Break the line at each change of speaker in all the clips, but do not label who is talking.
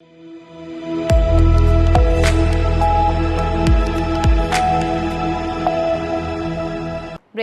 Break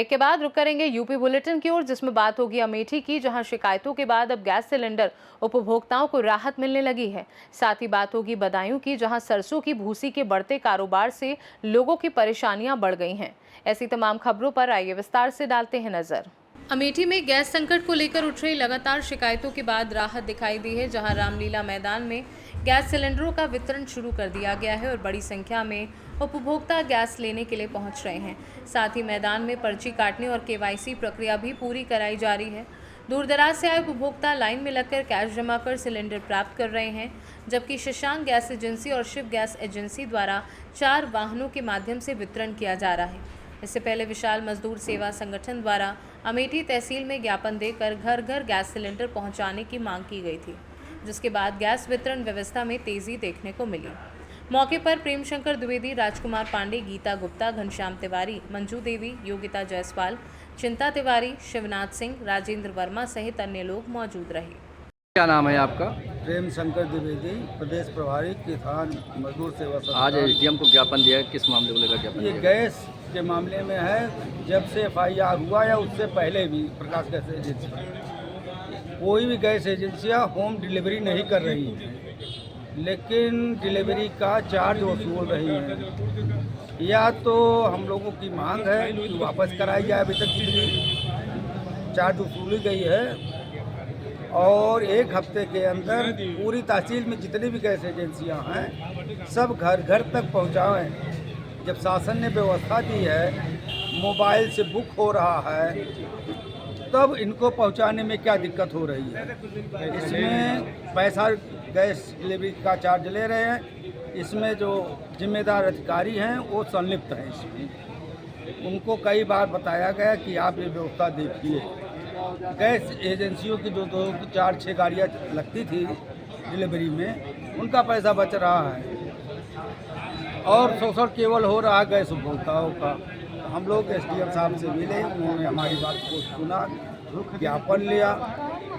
के बाद रुक करेंगे यूपी बुलेटिन की ओर, जिसमें बात होगी अमेठी की, जहां शिकायतों के बाद अब गैस सिलेंडर उपभोक्ताओं को राहत मिलने लगी है। साथ ही बात होगी बदायूं की, जहां सरसों की भूसी के बढ़ते कारोबार से लोगों की परेशानियां बढ़ गई हैं। ऐसी तमाम खबरों पर आइए विस्तार से डालते हैं नजर। अमेठी में गैस संकट को लेकर उठ रही लगातार शिकायतों के बाद राहत दिखाई दी है, जहां रामलीला मैदान में गैस सिलेंडरों का वितरण शुरू कर दिया गया है और बड़ी संख्या में उपभोक्ता गैस लेने के लिए पहुंच रहे हैं। साथ ही मैदान में पर्ची काटने और केवाईसी प्रक्रिया भी पूरी कराई जा रही है। दूर दराज से आए उपभोक्ता लाइन में लगकर कैश जमा कर सिलेंडर प्राप्त कर रहे हैं, जबकि शशांक गैस एजेंसी और शिव गैस एजेंसी द्वारा 4 वाहनों के माध्यम से वितरण किया जा रहा है। इससे पहले विशाल मजदूर सेवा संगठन द्वारा अमेठी तहसील में ज्ञापन देकर घर घर गैस सिलेंडर पहुंचाने की मांग की गई थी, जिसके बाद गैस वितरण व्यवस्था में तेजी देखने को मिली। मौके पर प्रेम शंकर द्विवेदी, राजकुमार पांडे, गीता गुप्ता, घनश्याम तिवारी, मंजू देवी, योगिता जायसवाल, चिंता तिवारी, शिवनाथ सिंह, राजेंद्र वर्मा सहित अन्य लोग मौजूद रहे।
क्या नाम है आपका?
प्रेम शंकर द्विवेदी, प्रदेश प्रभारी किसान मजदूर सेवा संघ।
आज एसडीएम को ज्ञापन दिया है, किस मामले को लेकर ज्ञापन
ये
दिया?
गैस के मामले में है। जब से FIR हुआ या उससे पहले भी प्रकाश गैस एजेंसी, कोई भी गैस एजेंसियां होम डिलीवरी नहीं कर रही हैं, लेकिन डिलीवरी का चार्ज वसूल रही हैं। या तो हम लोगों की मांग है कि वापस कराई जाए, अभी तक जितनी चार्ज वसूली गई है, और 1 हफ्ते के अंदर पूरी तहसील में जितनी भी गैस एजेंसियां हैं सब घर घर तक पहुंचाएं। जब शासन ने व्यवस्था दी है, मोबाइल से बुक हो रहा है, तब इनको पहुंचाने में क्या दिक्कत हो रही है? इसमें पैसा गैस डिलीवरी का चार्ज ले रहे हैं। इसमें जो जिम्मेदार अधिकारी हैं वो संलिप्त हैं इसमें। उनको कई बार बताया गया कि आप ये व्यवस्था देखिए। गैस एजेंसियों की जो 2, 4, 6 गाड़ियाँ लगती थी डिलीवरी में, उनका पैसा बच रहा है और शोषण केवल हो रहा है गैस उपभोक्ताओं का। हम लोग SDM साहब से मिले, उन्होंने हमारी बात को सुना, ज्ञापन लिया।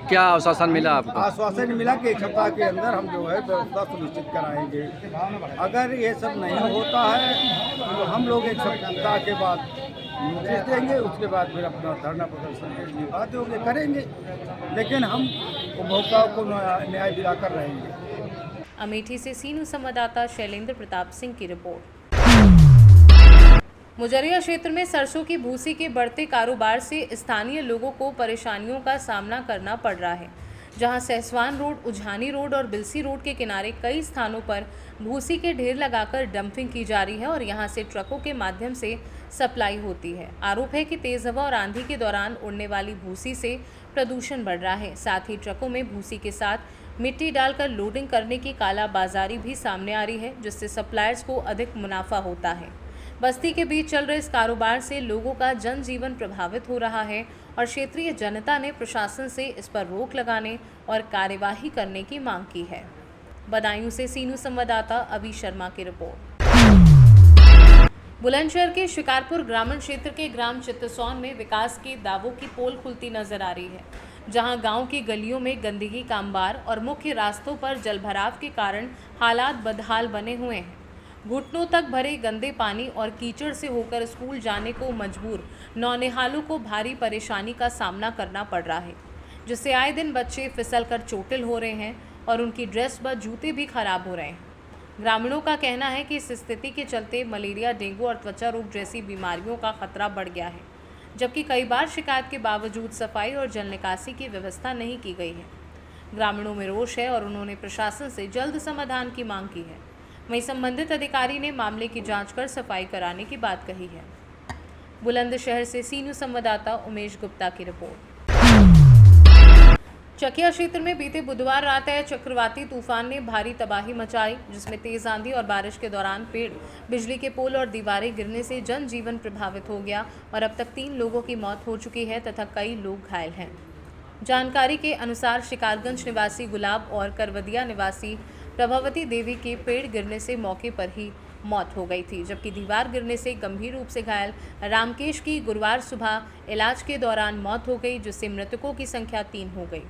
क्या आश्वासन मिला आपको?
आश्वासन मिला कि 1 सप्ताह के अंदर हम जो है व्यवस्था सुनिश्चित कराएंगे। अगर ये सब नहीं होता है तो हम लोग 1 सप्ताह के बाद नोटिस देंगे, उसके बाद फिर अपना धरना प्रदर्शन बातें होंगे करेंगे, लेकिन हम उपभोक्ताओं को न्याय दिलाकर रहेंगे।
अमेठी से सीनू संवाददाता शैलेंद्र प्रताप सिंह की रिपोर्ट। मुजरिया क्षेत्र में सरसों की भूसी के बढ़ते कारोबार से स्थानीय लोगों को परेशानियों का सामना करना पड़ रहा है, जहां सहसवान रोड, उझानी रोड और बिलसी रोड के किनारे कई स्थानों पर भूसी के ढेर लगाकर डंपिंग की जा रही है और यहां से ट्रकों के माध्यम से सप्लाई होती है। आरोप है कि तेज हवा और आंधी के दौरान उड़ने वाली भूसी से प्रदूषण बढ़ रहा है। साथ ही ट्रकों में भूसी के साथ मिट्टी डालकर लोडिंग करने की कालाबाजारी भी सामने आ रही है, जिससे सप्लायर्स को अधिक मुनाफा होता है। बस्ती के बीच चल रहे इस कारोबार से लोगों का जनजीवन प्रभावित हो रहा है और क्षेत्रीय जनता ने प्रशासन से इस पर रोक लगाने और कार्यवाही करने की मांग की है। बदायूं से सीनू संवाददाता अभी शर्मा की रिपोर्ट। बुलंदशहर के शिकारपुर ग्रामीण क्षेत्र के ग्राम चित्तसौन में विकास के दावों की पोल खुलती नजर आ रही है, जहां गांव की गलियों में गंदगी का अंबार और मुख्य रास्तों पर जलभराव के कारण हालात बदहाल बने हुए हैं। घुटनों तक भरे गंदे पानी और कीचड़ से होकर स्कूल जाने को मजबूर नौनिहालों को भारी परेशानी का सामना करना पड़ रहा है, जिससे आए दिन बच्चे फिसलकर चोटिल हो रहे हैं और उनकी ड्रेस व जूते भी खराब हो रहे हैं। ग्रामीणों का कहना है कि इस स्थिति के चलते मलेरिया, डेंगू और त्वचा रोग जैसी बीमारियों का खतरा बढ़ गया है, जबकि कई बार शिकायत के बावजूद सफाई और जल निकासी की व्यवस्था नहीं की गई है। ग्रामीणों में रोष है और उन्होंने प्रशासन से जल्द समाधान की मांग की है। वहीं संबंधित अधिकारी ने मामले की जांच कर सफाई कराने की बात कही है। बुलंदशहर से सीनू संवाददाता उमेश गुप्ता की रिपोर्ट। चकिया क्षेत्र में बीते बुधवार रात आए चक्रवाती तूफान ने भारी तबाही मचाई, जिसमें तेज आंधी और बारिश के दौरान पेड़, बिजली के पोल और दीवारें गिरने से जनजीवन प्रभावित हो गया और अब तक 3 लोगों की मौत हो चुकी है तथा कई लोग घायल हैं। जानकारी के अनुसार शिकारगंज निवासी गुलाब और करवदिया निवासी प्रभावती देवी के पेड़ गिरने से मौके पर ही मौत हो गई थी, जबकि दीवार गिरने से गंभीर रूप से घायल रामकेश की गुरुवार सुबह इलाज के दौरान मौत हो गई, जिससे मृतकों की संख्या 3 हो गई।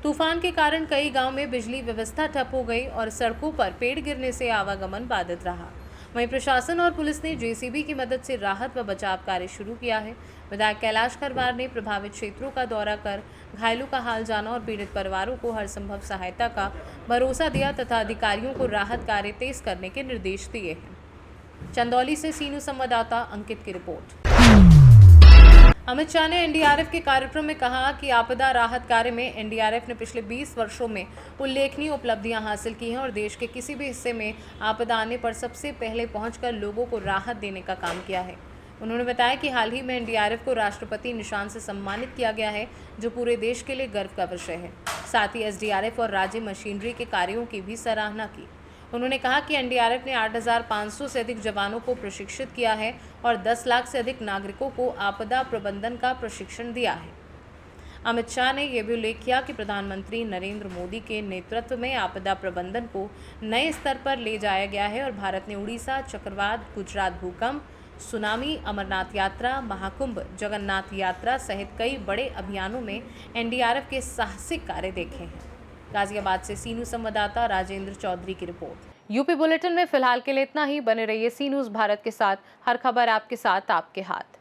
तूफान के कारण कई गांव में बिजली व्यवस्था ठप हो गई और सड़कों पर पेड़ गिरने से आवागमन बाधित रहा। वहीं प्रशासन और पुलिस ने जेसीबी की मदद से राहत व बचाव कार्य शुरू किया है। विधायक कैलाश खरवार ने प्रभावित क्षेत्रों का दौरा कर घायलों का हाल जाना और पीड़ित परिवारों को हर संभव सहायता का भरोसा दिया तथा अधिकारियों को राहत कार्य तेज करने के निर्देश दिए हैं। चंदौली से सीनू संवाददाता अंकित की रिपोर्ट। अमित शाह ने एनडीआरएफ के कार्यक्रम में कहा कि आपदा राहत कार्य में एनडीआरएफ ने पिछले 20 वर्षों में उल्लेखनीय उपलब्धियां हासिल की हैं और देश के किसी भी हिस्से में आपदा आने पर सबसे पहले पहुंचकर लोगों को राहत देने का काम किया है। उन्होंने बताया कि हाल ही में एनडीआरएफ को राष्ट्रपति निशान से सम्मानित किया गया है, जो पूरे देश के लिए गर्व का विषय है। साथ ही एसडीआरएफ और राज्य मशीनरी के कार्यों की भी सराहना की। उन्होंने कहा कि एनडीआरएफ ने 8,500 से अधिक जवानों को प्रशिक्षित किया है और 10 लाख से अधिक नागरिकों को आपदा प्रबंधन का प्रशिक्षण दिया है। अमित शाह ने यह भी उल्लेख किया कि प्रधानमंत्री नरेंद्र मोदी के नेतृत्व में आपदा प्रबंधन को नए स्तर पर ले जाया गया है और भारत ने उड़ीसा चक्रवात, गुजरात भूकंप, सुनामी, अमरनाथ यात्रा, महाकुंभ, जगन्नाथ यात्रा सहित कई बड़े अभियानों में एनडीआरएफ के साहसिक कार्य देखे हैं। गाजियाबाद से सीनू संवाददाता राजेंद्र चौधरी की रिपोर्ट। यूपी बुलेटिन में फिलहाल के लिए इतना ही। बने रहिए सी न्यूज़ भारत के साथ। हर खबर आपके साथ, आपके हाथ।